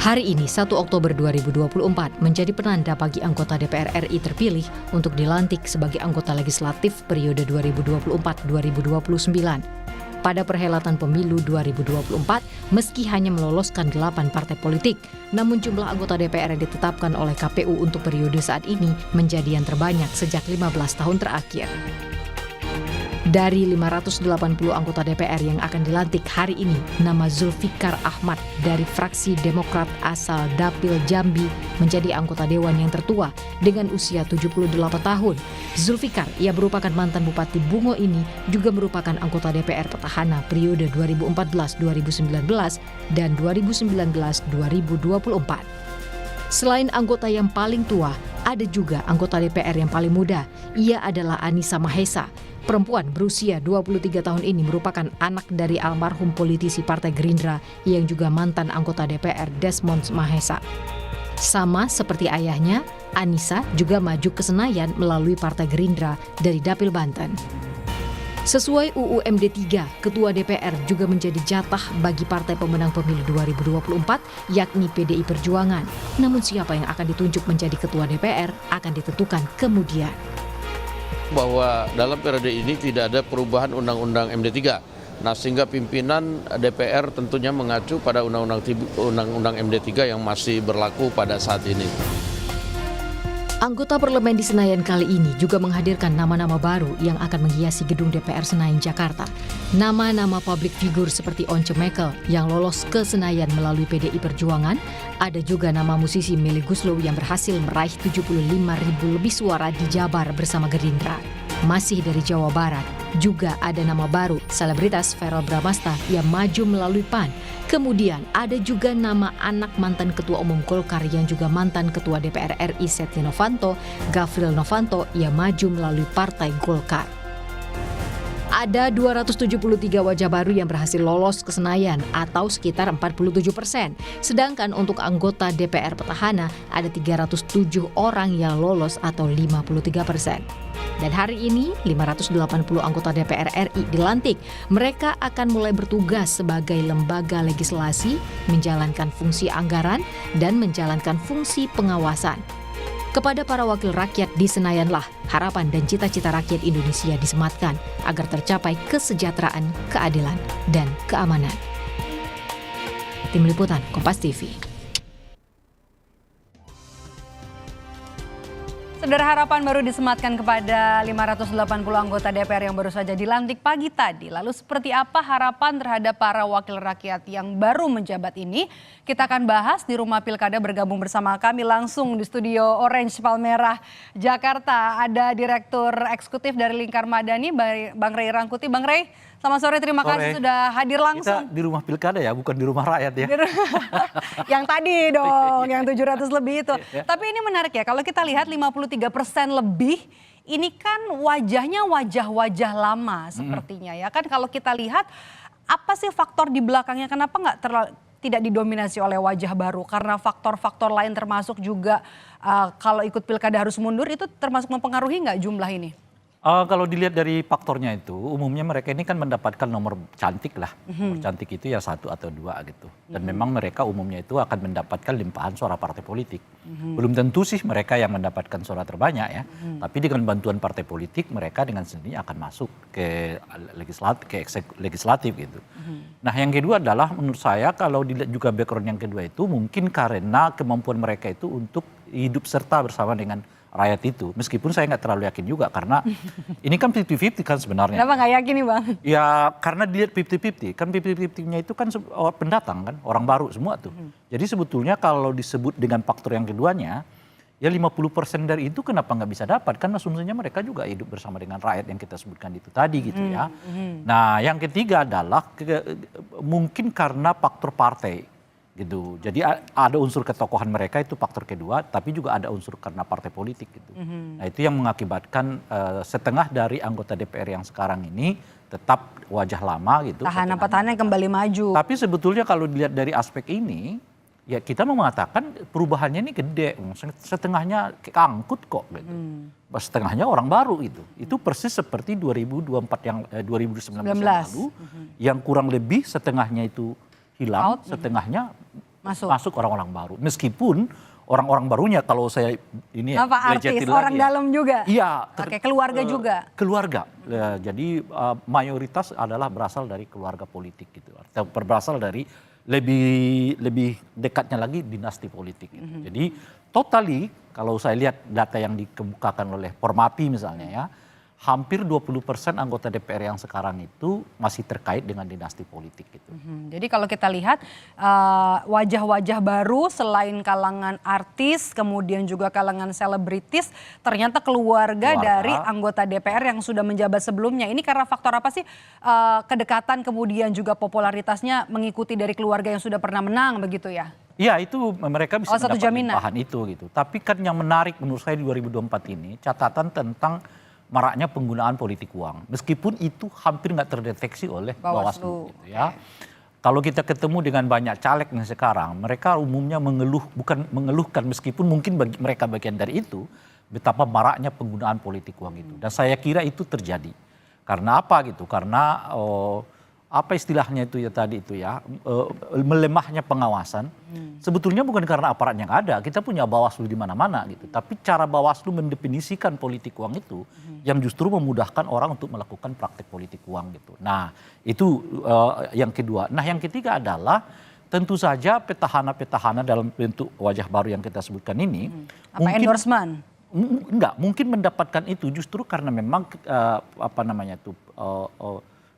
Hari ini, 1 Oktober 2024, menjadi penanda bagi anggota DPR RI terpilih untuk dilantik sebagai anggota legislatif periode 2024-2029. Pada perhelatan pemilu 2024, meski hanya meloloskan 8 partai politik, namun jumlah anggota DPR yang ditetapkan oleh KPU untuk periode saat ini menjadi yang terbanyak sejak 15 tahun terakhir. Dari 580 anggota DPR yang akan dilantik hari ini, nama Zulfikar Ahmad dari fraksi Demokrat asal Dapil Jambi menjadi anggota Dewan yang tertua dengan usia 78 tahun. Zulfikar, ia merupakan mantan Bupati Bungo ini, juga merupakan anggota DPR petahana periode 2014-2019 dan 2019-2024. Selain anggota yang paling tua, ada juga anggota DPR yang paling muda. Ia adalah Anissa Mahesa. Perempuan berusia 23 tahun ini merupakan anak dari almarhum politisi Partai Gerindra yang juga mantan anggota DPR Desmond Mahesa. Sama seperti ayahnya, Anissa juga maju ke Senayan melalui Partai Gerindra dari Dapil Banten. Sesuai UU MD 3, Ketua DPR juga menjadi jatah bagi partai pemenang pemilu 2024, yakni PDI Perjuangan. Namun siapa yang akan ditunjuk menjadi Ketua DPR akan ditentukan kemudian. Bahwa dalam periode ini tidak ada perubahan Undang-Undang MD 3. Nah, sehingga pimpinan DPR tentunya mengacu pada Undang-Undang MD 3 yang masih berlaku pada saat ini. Anggota parlemen di Senayan kali ini juga menghadirkan nama-nama baru yang akan menghiasi gedung DPR Senayan Jakarta. Nama-nama publik figur seperti Once Mekel yang lolos ke Senayan melalui PDI Perjuangan. Ada juga nama musisi Melly Goeslaw yang berhasil meraih 75.000 lebih suara di Jabar bersama Gerindra. Masih dari Jawa Barat, juga ada nama baru, selebritas Verrell Bramasta yang maju melalui PAN. Kemudian ada juga nama anak mantan Ketua Umum Golkar yang juga mantan Ketua DPR RI Setia Novanto, Gafril Novanto, yang maju melalui Partai Golkar. Ada 273 wajah baru yang berhasil lolos ke Senayan atau sekitar 47%. Sedangkan untuk anggota DPR petahana ada 307 orang yang lolos atau 53%. Dan hari ini 580 anggota DPR RI dilantik. Mereka akan mulai bertugas sebagai lembaga legislasi, menjalankan fungsi anggaran, dan menjalankan fungsi pengawasan. Kepada para wakil rakyat di Senayanlah harapan dan cita-cita rakyat Indonesia disematkan agar tercapai kesejahteraan, keadilan, dan keamanan. Tim Liputan Kompas TV. Saudara, harapan baru disematkan kepada 580 anggota DPR yang baru saja dilantik pagi tadi. Lalu seperti apa harapan terhadap para wakil rakyat yang baru menjabat ini? Kita akan bahas di Rumah Pilkada. Bergabung bersama kami langsung di studio Orange Palmerah, Jakarta. Ada Direktur Eksekutif dari Lingkar Madani, Bang Ray Rangkuti. Bang Ray, selamat sore, terima kasih sudah hadir langsung. Kita di Rumah Pilkada ya, bukan di Rumah Rakyat ya. Yang tadi dong, yang 700 lebih itu. Tapi ini menarik ya, kalau kita lihat 53% lebih, ini kan wajahnya wajah-wajah lama sepertinya ya. Kan kalau kita lihat, apa sih faktor di belakangnya, kenapa tidak didominasi oleh wajah baru? Karena faktor-faktor lain termasuk juga kalau ikut pilkada harus mundur, itu termasuk mempengaruhi nggak jumlah ini? Kalau dilihat dari faktornya itu, umumnya mereka ini kan mendapatkan nomor cantik lah. Nomor cantik itu ya 1 atau 2 gitu. Dan memang mereka umumnya itu akan mendapatkan limpahan suara partai politik. Belum tentu sih mereka yang mendapatkan suara terbanyak ya. Tapi dengan bantuan partai politik mereka dengan sendirinya akan masuk ke legislatif gitu. Nah, yang kedua adalah menurut saya kalau dilihat juga background yang kedua itu mungkin karena kemampuan mereka itu untuk hidup serta bersama dengan rakyat itu, meskipun saya nggak terlalu yakin juga karena ini kan 50-50 kan sebenarnya. Kenapa nggak yakin nih Bang? Ya karena dilihat 50-50, kan 50-50-nya itu kan pendatang kan, orang baru semua tuh. Jadi sebetulnya kalau disebut dengan faktor yang keduanya, ya 50% dari itu kenapa nggak bisa dapat? Kan asumsinya mereka juga hidup bersama dengan rakyat yang kita sebutkan itu tadi gitu ya. Nah yang ketiga adalah mungkin karena faktor partai. Gitu. Jadi ada unsur ketokohan mereka itu faktor kedua, tapi juga ada unsur karena partai politik gitu. Nah itu yang mengakibatkan setengah dari anggota DPR yang sekarang ini tetap wajah lama gitu. Tahanan-tahanan kembali maju. Tapi sebetulnya kalau dilihat dari aspek ini, ya kita mau mengatakan perubahannya ini gede, setengahnya keangkut kok gitu. Setengahnya orang baru gitu. Itu persis seperti 2024 yang 2019 yang lalu, yang kurang lebih setengahnya itu hilang, setengahnya masuk orang-orang baru. Meskipun orang-orang barunya kalau saya ini apa artis orang dalam juga? Iya. Oke, keluarga juga. Keluarga. Jadi mayoritas adalah berasal dari keluarga politik gitu. Atau berasal dari lebih dekatnya lagi dinasti politik gitu. Jadi totally kalau saya lihat data yang dikemukakan oleh Formapi misalnya ya, hampir 20% anggota DPR yang sekarang itu masih terkait dengan dinasti politik gitu. Jadi kalau kita lihat wajah-wajah baru selain kalangan artis, kemudian juga kalangan selebritis, ternyata keluarga dari anggota DPR yang sudah menjabat sebelumnya. Ini karena faktor apa sih kedekatan kemudian juga popularitasnya mengikuti dari keluarga yang sudah pernah menang begitu ya? Iya, itu mereka bisa satu mendapat jaminan limpahan itu gitu. Tapi kan yang menarik menurut saya di 2024 ini catatan tentang maraknya penggunaan politik uang. Meskipun itu hampir nggak terdeteksi oleh Bawaslu gitu ya. Kalau kita ketemu dengan banyak caleg yang sekarang, mereka umumnya bukan mengeluhkan meskipun mungkin mereka bagian dari itu, betapa maraknya penggunaan politik uang itu. Dan saya kira itu terjadi. Karena apa gitu? Karena apa istilahnya itu ya tadi itu ya, melemahnya pengawasan. Sebetulnya bukan karena aparat yang ada, kita punya Bawaslu di mana-mana gitu. Tapi cara Bawaslu mendefinisikan politik uang itu yang justru memudahkan orang untuk melakukan praktek politik uang gitu. Nah itu yang kedua. Nah yang ketiga adalah tentu saja petahana-petahana dalam bentuk wajah baru yang kita sebutkan ini. Apa mungkin, endorsement? Enggak, mungkin mendapatkan itu justru karena memang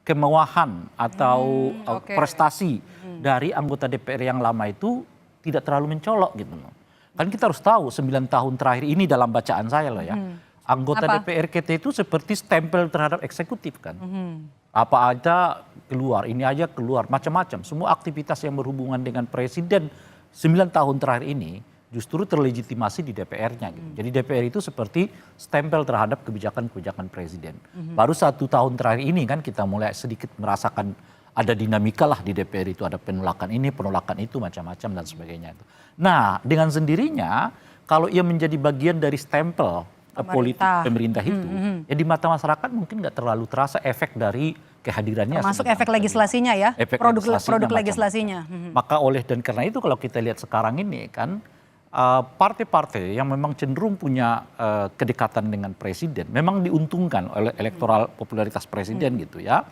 kemewahan atau prestasi dari anggota DPR yang lama itu tidak terlalu mencolok gitu loh. Kan kita harus tahu 9 tahun terakhir ini dalam bacaan saya loh ya. Anggota DPR kita itu seperti stempel terhadap eksekutif kan. Apa aja keluar, ini aja keluar, macam-macam. Semua aktivitas yang berhubungan dengan presiden 9 tahun terakhir ini justru terlegitimasi di DPR-nya gitu. Jadi DPR itu seperti stempel terhadap kebijakan-kebijakan presiden. Baru 1 tahun terakhir ini kan kita mulai sedikit merasakan ada dinamika lah di DPR itu, ada penolakan ini, penolakan itu, macam-macam dan sebagainya itu. Nah, dengan sendirinya kalau ia menjadi bagian dari stempel politik pemerintah itu, ya di mata masyarakat mungkin nggak terlalu terasa efek dari kehadirannya. Termasuk efek legislasinya ya, produk legislasinya. Maka dan karena itu kalau kita lihat sekarang ini kan, partai-partai yang memang cenderung punya kedekatan dengan presiden memang diuntungkan oleh elektoral popularitas presiden gitu ya.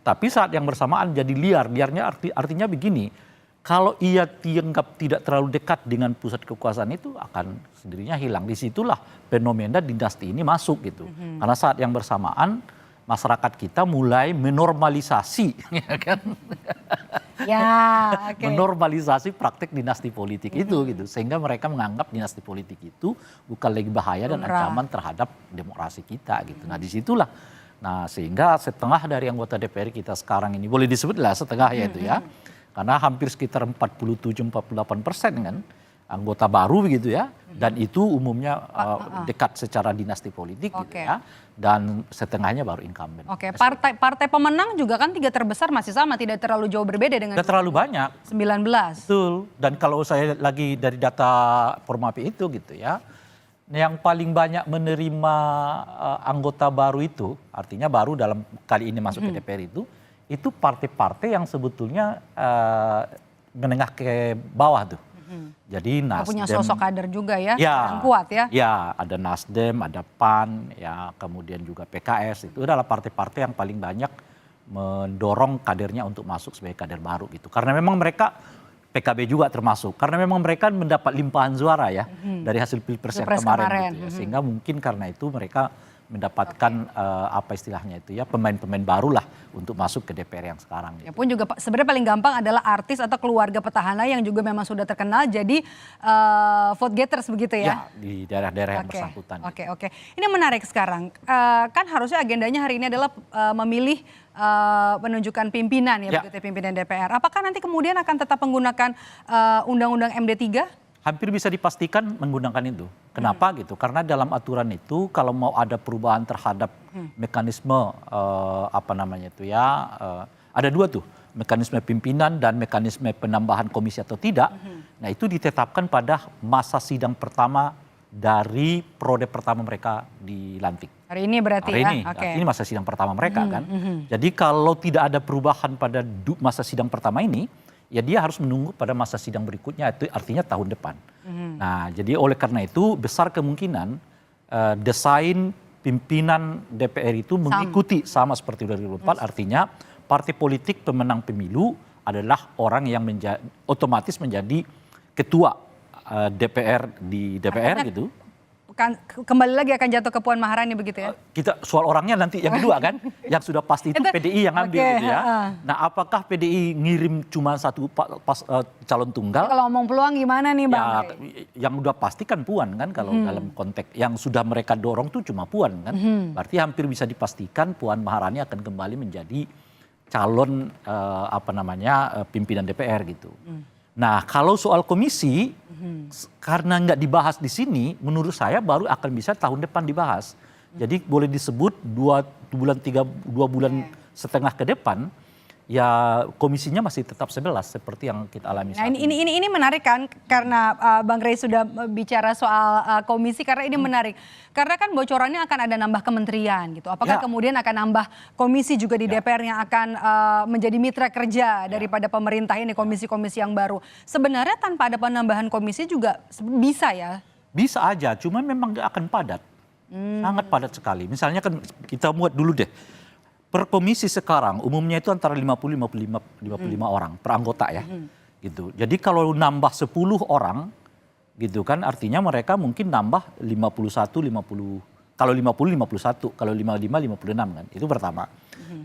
Tapi saat yang bersamaan jadi liarnya artinya begini, kalau ia dianggap tidak terlalu dekat dengan pusat kekuasaan itu akan sendirinya hilang. Disitulah fenomena dinasti ini masuk gitu. Karena saat yang bersamaan masyarakat kita mulai menormalisasi, ya kan? Menormalisasi praktek dinasti politik itu gitu, sehingga mereka menganggap dinasti politik itu bukan lagi bahaya dan ancaman terhadap demokrasi kita gitu. Nah disitulah, sehingga setengah dari anggota DPR kita sekarang ini boleh disebutlah setengah ya itu ya, karena hampir sekitar 47-48% kan anggota baru begitu ya, dan itu umumnya dekat secara dinasti politik gitu ya, dan setengahnya baru incumbent. Partai pemenang juga kan 3 terbesar masih sama, tidak terlalu jauh berbeda dengan. Tidak terlalu banyak. 19. Betul. Dan kalau saya lagi dari data Formapi itu gitu ya, yang paling banyak menerima anggota baru itu, artinya baru dalam kali ini masuk ke DPR itu partai-partai yang sebetulnya menengah ke bawah tuh. Jadi Nasdem punya sosok kader juga ya, yang kuat ya. Ya, ada Nasdem, ada PAN, ya kemudian juga PKS. Itu adalah partai-partai yang paling banyak mendorong kadernya untuk masuk sebagai kader baru gitu. Karena memang mereka, PKB juga termasuk, karena memang mereka mendapat limpahan suara ya dari hasil Pilpres yang kemarin. Gitu ya. Sehingga mungkin karena itu mereka mendapatkan apa istilahnya itu ya, pemain-pemain baru lah untuk masuk ke DPR yang sekarang. Gitu. Ya pun juga sebenarnya paling gampang adalah artis atau keluarga petahana yang juga memang sudah terkenal jadi vote getters begitu ya? Ya, di daerah-daerah yang bersangkutan. Oke. Ini menarik sekarang. Kan harusnya agendanya hari ini adalah memilih penunjukan pimpinan ya, begitu pimpinan DPR. Apakah nanti kemudian akan tetap menggunakan undang-undang MD3? Hampir bisa dipastikan menggunakan itu. Kenapa gitu? Karena dalam aturan itu kalau mau ada perubahan terhadap mekanisme ada 2 tuh, mekanisme pimpinan dan mekanisme penambahan komisi atau tidak. Nah itu ditetapkan pada masa sidang pertama dari periode pertama mereka dilantik. Hari ini berarti hari ini masa sidang pertama mereka kan. Jadi kalau tidak ada perubahan pada masa sidang pertama ini, ya dia harus menunggu pada masa sidang berikutnya, itu artinya tahun depan. Nah, jadi oleh karena itu besar kemungkinan desain pimpinan DPR itu mengikuti sama seperti 2024, artinya partai politik pemenang pemilu adalah orang yang otomatis menjadi ketua DPR di DPR gitu. Kembali lagi akan jatuh ke Puan Maharani begitu ya? Kita soal orangnya nanti yang kedua kan, yang sudah pasti itu PDI yang ambil gitu ya. Nah, apakah PDI ngirim cuma satu calon tunggal? Kalau ngomong peluang gimana nih Bang? Ya, yang udah pasti kan Puan kan kalau dalam konteks yang sudah mereka dorong tuh cuma Puan kan. Berarti hampir bisa dipastikan Puan Maharani akan kembali menjadi calon pimpinan DPR gitu. Nah, kalau soal komisi karena nggak dibahas di sini, menurut saya baru akan bisa tahun depan dibahas. Jadi boleh disebut 2 bulan setengah ke depan, ya komisinya masih tetap 11 seperti yang kita alami saat ini. Nah ini menarik kan, karena Bang Rey sudah bicara soal komisi, karena ini menarik. Karena kan bocorannya akan ada nambah kementerian gitu. Apakah kemudian akan nambah komisi juga di DPR yang akan menjadi mitra kerja daripada pemerintah ini, komisi-komisi yang baru. Sebenarnya tanpa ada penambahan komisi juga bisa ya? Bisa aja, cuma memang nggak akan padat. Sangat padat sekali. Misalnya kan kita buat dulu deh. Per komisi sekarang umumnya itu antara 50-55 orang per anggota ya. Gitu. Jadi kalau nambah 10 orang gitu kan artinya mereka mungkin nambah 50, kalau 51, kalau 55 56 kan. Itu pertama.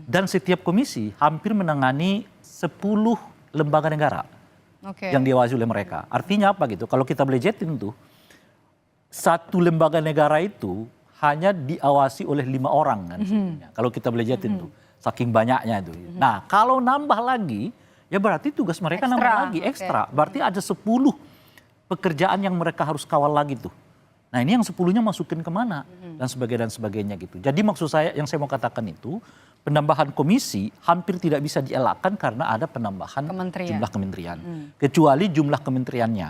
Dan setiap komisi hampir menangani 10 lembaga negara yang diawasi oleh mereka. Artinya apa gitu? Kalau kita belejetin tuh satu lembaga negara itu hanya diawasi oleh 5 orang kan sebenarnya. Kalau kita belajarin tuh, saking banyaknya itu. Nah, kalau nambah lagi, ya berarti tugas mereka nambah lagi, ekstra. Berarti ada 10 pekerjaan yang mereka harus kawal lagi tuh. Nah, ini yang 10-nya masukin kemana? Dan sebagainya gitu. Jadi maksud saya, yang saya mau katakan itu, penambahan komisi hampir tidak bisa dielakkan karena ada penambahan jumlah kementerian. Kecuali jumlah kementeriannya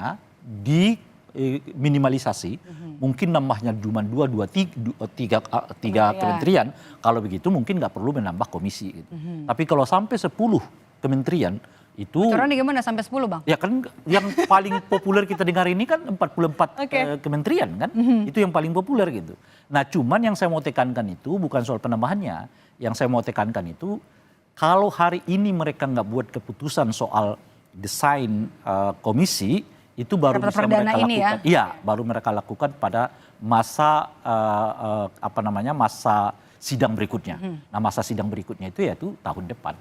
minimalisasi, mungkin nambahnya cuma 3 kementerian, kalau begitu mungkin nggak perlu menambah komisi gitu. Tapi kalau sampai 10 kementerian itu bocorannya gimana sampai 10 Bang? Ya kan yang paling populer kita dengar ini kan 44 kementerian kan, itu yang paling populer gitu. Nah cuman yang saya mau tekankan itu bukan soal penambahannya, yang saya mau tekankan itu kalau hari ini mereka nggak buat keputusan soal desain komisi, itu baru bisa mereka lakukan. Iya, baru mereka lakukan pada masa masa sidang berikutnya. Nah, masa sidang berikutnya itu yaitu tahun depan.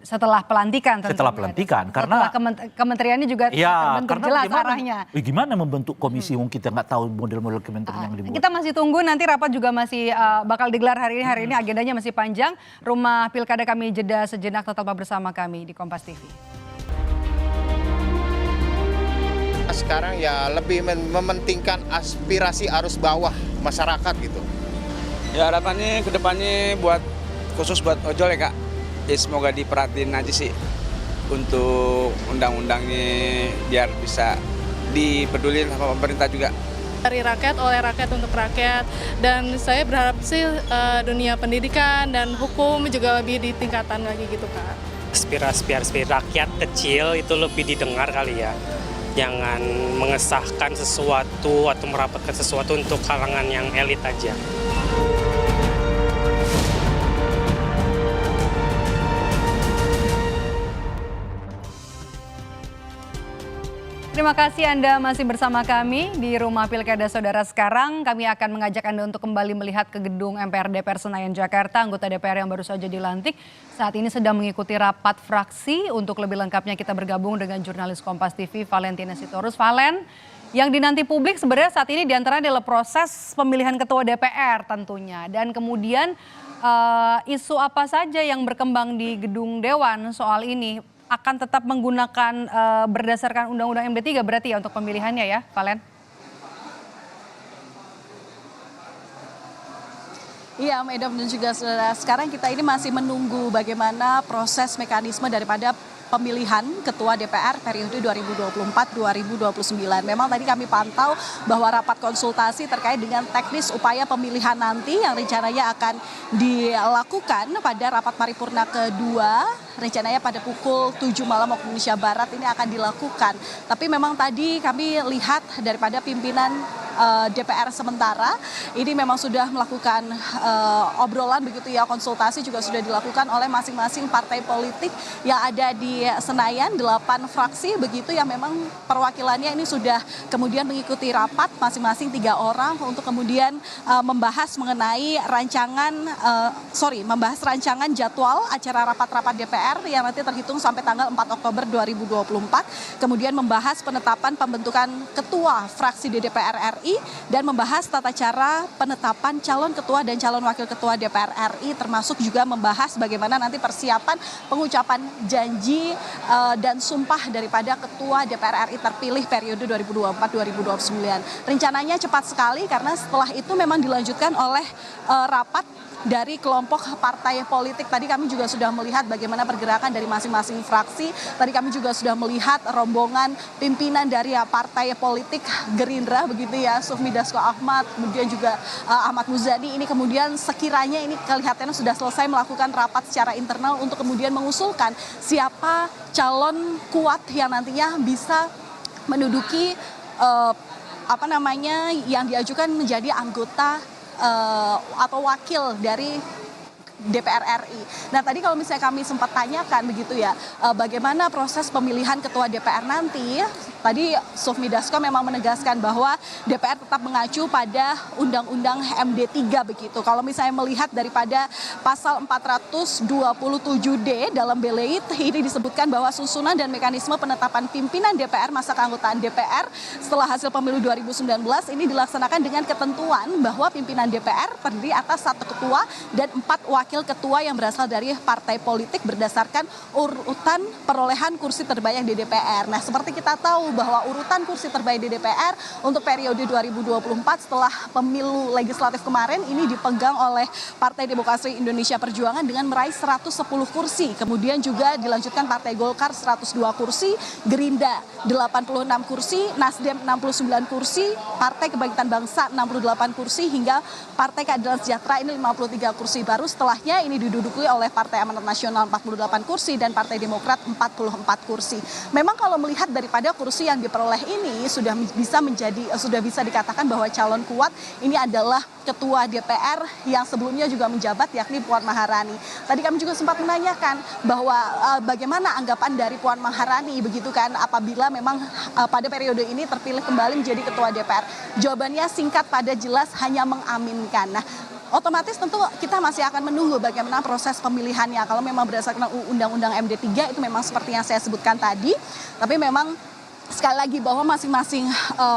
Setelah pelantikan tentunya. Setelah pelantikan, karena kementeriannya juga terbentuk jelas arahnya. Gimana membentuk komisi yang kita nggak tahu model-model kementerian yang dibuat. Kita masih tunggu, nanti rapat juga masih bakal digelar hari ini. Hari ini agendanya masih panjang. Rumah Pilkada kami jeda sejenak, tetap bersama kami di Kompas TV. Sekarang ya lebih mementingkan aspirasi arus bawah masyarakat gitu. Ya harapannya ke depannya khusus buat ojol ya Kak. Ya semoga diperhatiin aja sih untuk undang-undangnya biar bisa dipedulin sama pemerintah juga. Dari rakyat, oleh rakyat untuk rakyat. Dan saya berharap sih dunia pendidikan dan hukum juga lebih ditingkatkan lagi gitu Kak. Aspirasi rakyat kecil itu lebih didengar kali ya. Jangan mengesahkan sesuatu atau merapatkan sesuatu untuk kalangan yang elit aja. Terima kasih Anda masih bersama kami di Rumah Pilkada Saudara. Sekarang kami akan mengajak Anda untuk kembali melihat ke gedung MPR DPR Senayan Jakarta. Anggota DPR yang baru saja dilantik saat ini sedang mengikuti rapat fraksi. Untuk lebih lengkapnya kita bergabung dengan jurnalis Kompas TV Valentina Sitorus. Valen, yang dinanti publik sebenarnya saat ini diantaranya adalah proses pemilihan ketua DPR tentunya. Dan kemudian isu apa saja yang berkembang di gedung Dewan soal ini akan tetap menggunakan berdasarkan Undang-Undang MD3 berarti ya untuk pemilihannya ya, Valen? Iya, Medam dan juga saudara. Sekarang kita ini masih menunggu bagaimana proses mekanisme daripada pemilihan Ketua DPR periode 2024-2029. Memang tadi kami pantau bahwa rapat konsultasi terkait dengan teknis upaya pemilihan nanti yang rencananya akan dilakukan pada rapat paripurna kedua, rencananya pada pukul 7 malam waktu Indonesia Barat ini akan dilakukan. Tapi memang tadi kami lihat daripada pimpinan DPR sementara ini memang sudah melakukan obrolan begitu ya, konsultasi juga sudah dilakukan oleh masing-masing partai politik yang ada di Senayan, 8 fraksi begitu yang memang perwakilannya ini sudah kemudian mengikuti rapat masing-masing 3 orang untuk kemudian membahas mengenai membahas rancangan jadwal acara rapat-rapat DPR yang nanti terhitung sampai tanggal 4 Oktober 2024, kemudian membahas penetapan pembentukan ketua fraksi di DPR RI dan membahas tata cara penetapan calon ketua dan calon wakil ketua DPR RI, termasuk juga membahas bagaimana nanti persiapan pengucapan janji dan sumpah daripada ketua DPR RI terpilih periode 2024-2029. Rencananya cepat sekali karena setelah itu memang dilanjutkan oleh rapat dari kelompok partai politik. Tadi kami juga sudah melihat bagaimana pergerakan dari masing-masing fraksi. Tadi kami juga sudah melihat rombongan pimpinan dari partai politik Gerindra begitu ya, Sufmi Dasko Ahmad, kemudian juga Ahmad Muzani. Ini kemudian sekiranya ini kelihatannya sudah selesai melakukan rapat secara internal untuk kemudian mengusulkan siapa calon kuat yang nantinya bisa menduduki yang diajukan menjadi anggota atau wakil dari DPR RI. Nah tadi kalau misalnya kami sempat tanyakan begitu ya, bagaimana proses pemilihan ketua DPR nanti, tadi Sufmi Dasko memang menegaskan bahwa DPR tetap mengacu pada Undang-Undang MD3 begitu. Kalau misalnya melihat daripada pasal 427D dalam Beleit, ini disebutkan bahwa susunan dan mekanisme penetapan pimpinan DPR masa keanggotaan DPR setelah hasil pemilu 2019 ini dilaksanakan dengan ketentuan bahwa pimpinan DPR terdiri atas 1 ketua dan 4 wakil ketua yang berasal dari partai politik berdasarkan urutan perolehan kursi terbanyak di DPR. Nah, seperti kita tahu bahwa urutan kursi terbaik di DPR untuk periode 2024 setelah pemilu legislatif kemarin ini dipegang oleh Partai Demokrasi Indonesia Perjuangan dengan meraih 110 kursi. Kemudian juga dilanjutkan Partai Golkar 102 kursi, Gerindra 86 kursi, Nasdem 69 kursi, Partai Kebangkitan Bangsa 68 kursi, hingga Partai Keadilan Sejahtera ini 53 kursi baru. Setelahnya ini diduduki oleh Partai Amanat Nasional 48 kursi dan Partai Demokrat 44 kursi. Memang kalau melihat daripada kursi yang diperoleh ini sudah bisa dikatakan bahwa calon kuat ini adalah ketua DPR yang sebelumnya juga menjabat, yakni Puan Maharani. Tadi kami juga sempat menanyakan bahwa bagaimana anggapan dari Puan Maharani begitu kan apabila memang pada periode ini terpilih kembali menjadi ketua DPR. Jawabannya singkat pada jelas, hanya mengaminkan. Nah, otomatis tentu kita masih akan menunggu bagaimana proses pemilihannya. Kalau memang berdasarkan Undang-Undang MD3 itu memang seperti yang saya sebutkan tadi, tapi memang sekali lagi bahwa masing-masing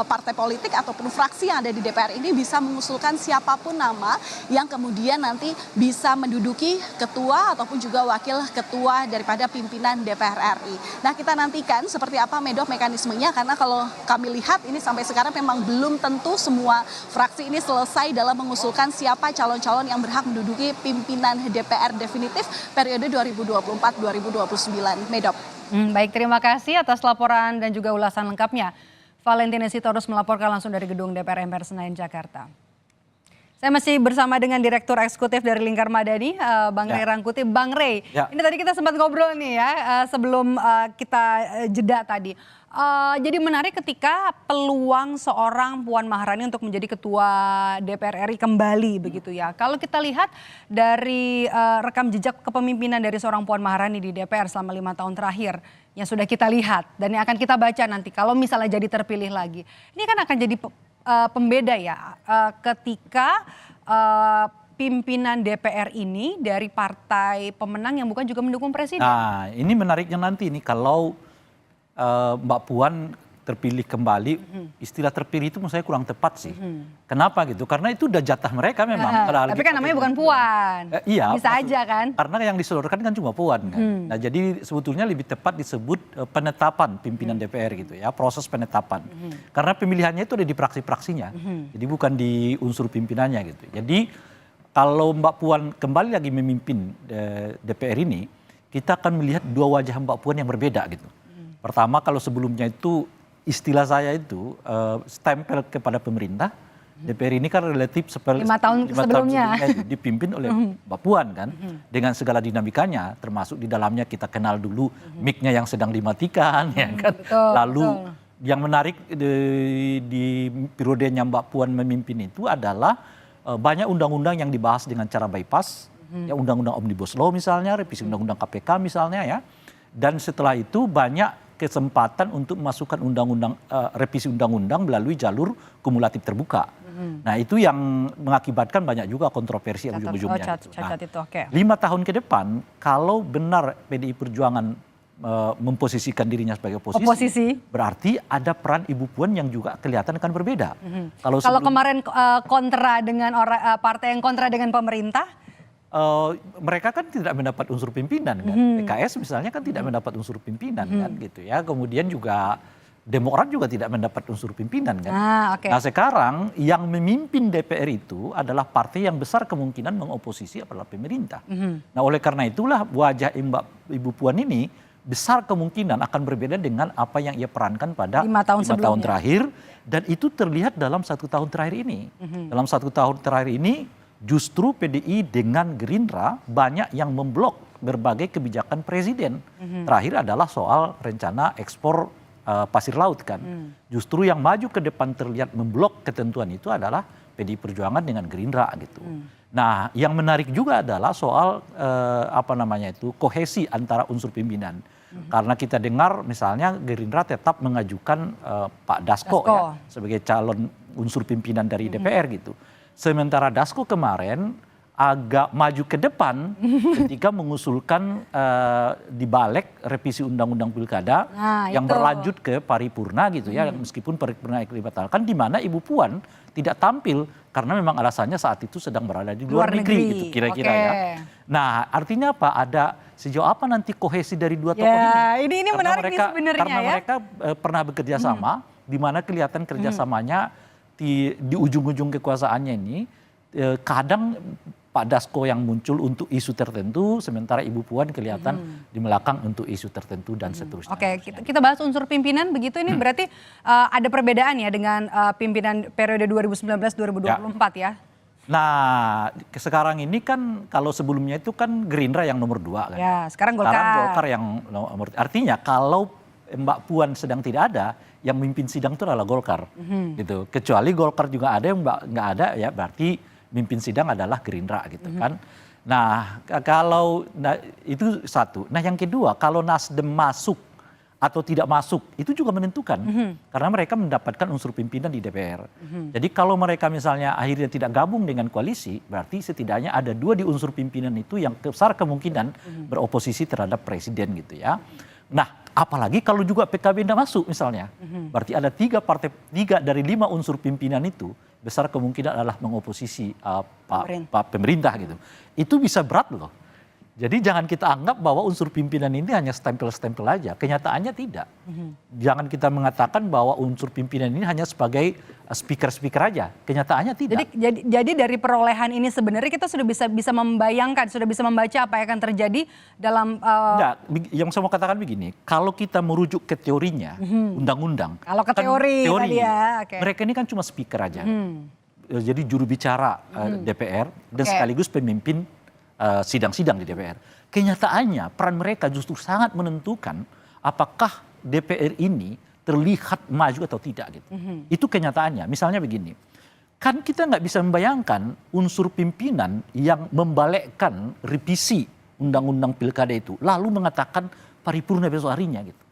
partai politik ataupun fraksi yang ada di DPR ini bisa mengusulkan siapapun nama yang kemudian nanti bisa menduduki ketua ataupun juga wakil ketua daripada pimpinan DPR RI. Nah, kita nantikan seperti apa mekanismenya, karena kalau kami lihat ini sampai sekarang memang belum tentu semua fraksi ini selesai dalam mengusulkan siapa calon-calon yang berhak menduduki pimpinan DPR definitif periode 2024-2029. Medop. Baik, terima kasih atas laporan dan juga ulasan lengkapnya. Valentina Sitorus melaporkan langsung dari gedung DPR MPR Senayan, Jakarta. Saya masih bersama dengan Direktur Eksekutif dari Lingkar Madani, Bang Ray Rangkuti. Bang Ray, ini tadi kita sempat ngobrol nih ya, sebelum kita jeda tadi. Jadi menarik ketika peluang seorang Puan Maharani untuk menjadi ketua DPR RI kembali begitu ya. Kalau kita lihat dari rekam jejak kepemimpinan dari seorang Puan Maharani di DPR selama 5 tahun terakhir yang sudah kita lihat dan yang akan kita baca nanti kalau misalnya jadi terpilih lagi. Ini kan akan jadi pembeda ya ketika pimpinan DPR ini dari partai pemenang yang bukan juga mendukung presiden. Nah, ini menariknya nanti ini kalau Mbak Puan terpilih kembali, istilah terpilih itu menurut saya kurang tepat sih. Kenapa gitu? Karena itu udah jatah mereka memang. Tapi kan namanya bukan Puan. Iya. Bisa aja kan? Karena yang disodorkan kan cuma Puan kan. Nah, jadi sebetulnya lebih tepat disebut penetapan pimpinan DPR gitu ya, proses penetapan. Karena pemilihannya itu ada di praksi-praksinya. Jadi bukan di unsur pimpinannya gitu. Jadi kalau Mbak Puan kembali lagi memimpin DPR ini, kita akan melihat dua wajah Mbak Puan yang berbeda gitu. Pertama, kalau sebelumnya itu istilah saya itu stempel kepada pemerintah, DPR ini kan relatif 5 tahun sebelumnya itu dipimpin oleh Mbak Puan kan, dengan segala dinamikanya, termasuk di dalamnya kita kenal dulu mic-nya yang sedang dimatikan, ya kan. Lalu yang menarik di periodenya Mbak Puan memimpin itu adalah banyak undang-undang yang dibahas dengan cara bypass, ya undang-undang Omnibus Law misalnya, revisi undang-undang KPK misalnya ya, dan setelah itu banyak kesempatan untuk memasukkan revisi undang-undang melalui jalur kumulatif terbuka. Nah itu yang mengakibatkan banyak juga kontroversi ujung-ujungnya. Cacat itu, oke. 5 tahun ke depan, kalau benar PDI Perjuangan memposisikan dirinya sebagai oposisi, berarti ada peran Ibu Puan yang juga kelihatan akan berbeda. Kalau kemarin kontra dengan partai yang kontra dengan pemerintah, mereka kan tidak mendapat unsur pimpinan kan. PKS misalnya kan tidak mendapat unsur pimpinan kan gitu ya. Kemudian juga Demokrat juga tidak mendapat unsur pimpinan kan. Nah sekarang yang memimpin DPR itu adalah partai yang besar kemungkinan mengoposisi adalah pemerintah. Nah oleh karena itulah wajah Ibu Puan ini besar kemungkinan akan berbeda dengan apa yang ia perankan pada 5 tahun terakhir. Dan itu terlihat dalam 1 tahun terakhir ini. Dalam 1 tahun terakhir ini justru PDI dengan Gerindra banyak yang memblok berbagai kebijakan presiden. Terakhir adalah soal rencana ekspor pasir laut kan. Justru yang maju ke depan terlihat memblok ketentuan itu adalah PDI Perjuangan dengan Gerindra gitu. Nah, yang menarik juga adalah soal kohesi antara unsur pimpinan. Karena kita dengar misalnya Gerindra tetap mengajukan Pak Dasko ya sebagai calon unsur pimpinan dari DPR gitu. Sementara Dasko kemarin agak maju ke depan ketika mengusulkan dibalik revisi undang-undang pilkada yang berlanjut ke paripurna gitu ya, meskipun paripurna dibatalkan, di mana Ibu Puan tidak tampil karena memang alasannya saat itu sedang berada di luar negeri gitu kira-kira ya. Nah artinya apa? Ada sejauh apa nanti kohesi dari dua tokoh ini? Ini menarik nih sebenarnya karena mereka pernah bekerja sama, di mana kelihatan kerjasamanya di ujung-ujung kekuasaannya ini kadang Pak Dasko yang muncul untuk isu tertentu, sementara Ibu Puan kelihatan di belakang untuk isu tertentu dan seterusnya. Oke, kita bahas unsur pimpinan begitu, ini berarti ada perbedaan ya dengan pimpinan periode 2019-2024 ya? Nah, sekarang ini kan kalau sebelumnya itu kan Gerindra yang nomor 2 kan. Ya, sekarang Golkar. Sekarang Golkar yang nomor. Artinya kalau Mbak Puan sedang tidak ada, yang memimpin sidang itu adalah Golkar, gitu. Kecuali Golkar juga ada yang nggak ada, ya berarti mimpin sidang adalah Gerindra gitu kan. Nah kalau itu satu. Nah yang kedua, kalau Nasdem masuk atau tidak masuk itu juga menentukan, karena mereka mendapatkan unsur pimpinan di DPR. Jadi kalau mereka misalnya akhirnya tidak gabung dengan koalisi, berarti setidaknya ada 2 di unsur pimpinan itu yang besar kemungkinan beroposisi terhadap presiden gitu ya. Nah apalagi kalau juga PKB tidak masuk misalnya, berarti ada 3 dari 5 unsur pimpinan itu besar kemungkinan adalah mengoposisi pemerintah gitu. Itu bisa berat loh. Jadi jangan kita anggap bahwa unsur pimpinan ini hanya stempel-stempel aja. Kenyataannya tidak. Jangan kita mengatakan bahwa unsur pimpinan ini hanya sebagai speaker-speaker aja. Kenyataannya tidak. Jadi dari perolehan ini sebenarnya kita sudah bisa membayangkan, sudah bisa membaca apa yang akan terjadi dalam. Yang saya mau katakan begini, kalau kita merujuk ke teorinya, undang-undang. Kalau ke teori tadi ya. Mereka ini kan cuma speaker aja. Jadi juru bicara DPR dan sekaligus pemimpin sidang-sidang di DPR. Kenyataannya peran mereka justru sangat menentukan apakah DPR ini terlihat maju atau tidak gitu. Itu kenyataannya. Misalnya begini, kan kita nggak bisa membayangkan unsur pimpinan yang membalekkan revisi undang-undang pilkada itu lalu mengatakan paripurna besok harinya gitu.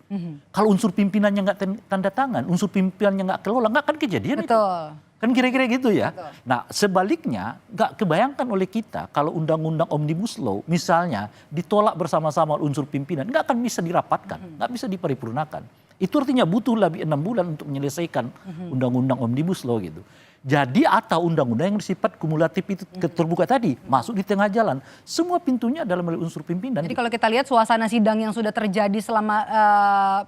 Kalau unsur pimpinannya nggak tanda tangan, unsur pimpinannya nggak kelola, nggak akan kejadian. Betul. Itu. Kan kira-kira gitu ya. Betul. Nah sebaliknya nggak kebayangkan oleh kita kalau undang-undang Omnibus Law misalnya ditolak bersama-sama unsur pimpinan, nggak akan bisa dirapatkan, nggak bisa diparipurnakan. Itu artinya butuh lebih 6 bulan untuk menyelesaikan undang-undang Omnibus Law gitu. Jadi atau undang-undang yang bersifat kumulatif itu terbuka tadi masuk di tengah jalan, semua pintunya adalah melalui unsur pimpinan. Jadi kalau kita lihat suasana sidang yang sudah terjadi selama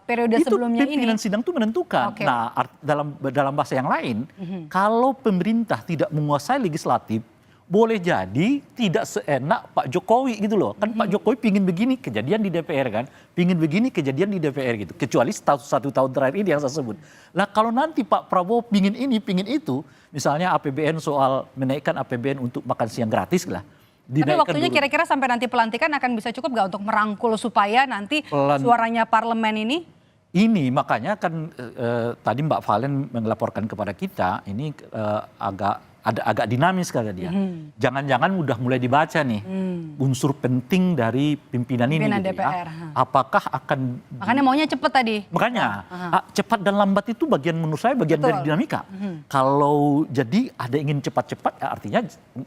periode sebelumnya ini, pimpinan sidang itu menentukan. Nah dalam bahasa yang lain, kalau pemerintah tidak menguasai legislatif, boleh jadi tidak seenak Pak Jokowi gitu loh. Kan Pak Jokowi pingin begini kejadian di DPR kan. Pingin begini kejadian di DPR gitu. Kecuali satu tahun terakhir ini yang saya sebut. Lah kalau nanti Pak Prabowo pingin ini, pingin itu. Misalnya APBN soal menaikkan APBN untuk makan siang gratis lah. Tapi waktunya kira-kira sampai nanti pelantikan akan bisa cukup gak untuk merangkul supaya nanti suaranya parlemen ini? Ini makanya kan tadi Mbak Valen melaporkan kepada kita ini agak dinamis kata dia. Jangan-jangan udah mulai dibaca nih unsur penting dari pimpinan ini gitu DPR. ya. Apakah akan makanya maunya cepet tadi. Makanya cepat dan lambat itu menurut saya bagian dari dinamika. Kalau jadi ada ingin cepat-cepat ya artinya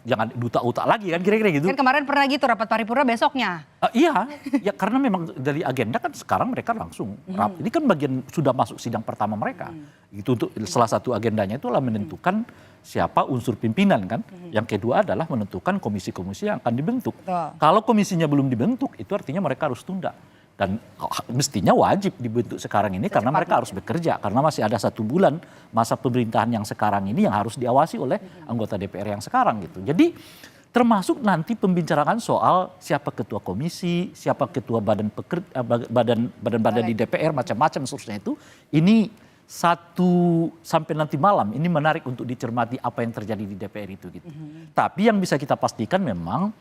jangan duta-uta lagi kan kira-kira gitu. Kan kemarin pernah gitu rapat paripurna besoknya. Iya, ya karena memang dari agenda kan sekarang mereka langsung ini kan bagian sudah masuk sidang pertama mereka. Itu untuk salah satu agendanya itu adalah menentukan siapa unsur pimpinan kan. Yang kedua adalah menentukan komisi-komisi yang akan dibentuk. Kalau komisinya belum dibentuk itu artinya mereka harus tunda. Dan mestinya wajib dibentuk sekarang ini karena mereka harus bekerja. Karena masih ada 1 bulan masa pemerintahan yang sekarang ini yang harus diawasi oleh anggota DPR yang sekarang gitu. Jadi termasuk nanti pembicaraan soal siapa ketua komisi, siapa ketua badan-badan di DPR macam-macam seterusnya itu. Ini 1 sampai nanti malam ini menarik untuk dicermati apa yang terjadi di DPR itu gitu. Tapi yang bisa kita pastikan memang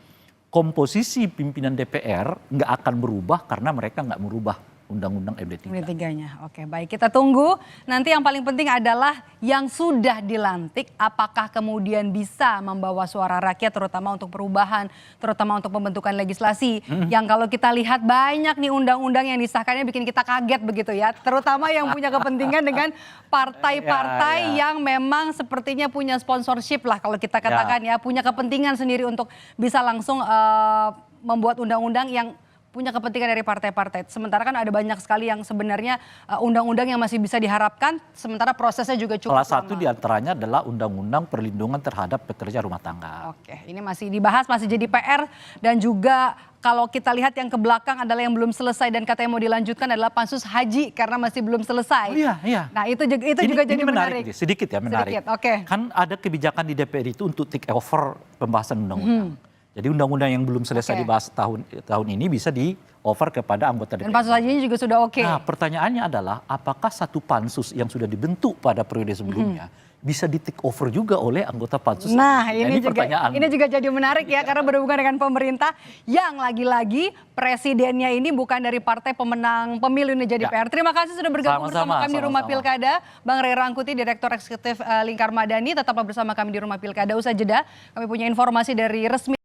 komposisi pimpinan DPR nggak akan berubah karena mereka nggak merubah Undang-Undang MD3. MD3-nya. Oke, baik. Kita tunggu. Nanti yang paling penting adalah yang sudah dilantik apakah kemudian bisa membawa suara rakyat terutama untuk perubahan, terutama untuk pembentukan legislasi. Yang kalau kita lihat banyak nih undang-undang yang disahkannya bikin kita kaget begitu ya. Terutama yang punya kepentingan dengan partai-partai yang memang sepertinya punya sponsorship lah kalau kita katakan ya. Punya kepentingan sendiri untuk bisa langsung membuat undang-undang yang punya kepentingan dari partai-partai. Sementara kan ada banyak sekali yang sebenarnya undang-undang yang masih bisa diharapkan, sementara prosesnya juga cukup lama. Salah satu diantaranya adalah Undang-Undang Perlindungan Terhadap Pekerja Rumah Tangga. Oke, ini masih dibahas, masih jadi PR. Dan juga kalau kita lihat yang ke belakang adalah yang belum selesai dan katanya mau dilanjutkan adalah pansus haji karena masih belum selesai. Oh iya. Nah itu juga jadi menarik. Sedikit ya menarik. Sedikit, oke. Kan ada kebijakan di DPR itu untuk take over pembahasan undang-undang. Jadi undang-undang yang belum selesai dibahas tahun ini bisa di-offer kepada anggota DPR. Dan pansus hajinya juga sudah oke. Nah pertanyaannya adalah apakah satu pansus yang sudah dibentuk pada periode sebelumnya bisa di-take over juga oleh anggota pansus? Nah ini juga jadi menarik ya karena berhubungan dengan pemerintah yang lagi-lagi presidennya ini bukan dari partai pemenang pemilu ini jadi PR. Terima kasih sudah bergabung bersama kami di Rumah Pilkada. Bang Ray Rangkuti, Direktur Eksekutif Lingkar Madani, tetaplah bersama kami di Rumah Pilkada. Usai jeda kami punya informasi dari resmi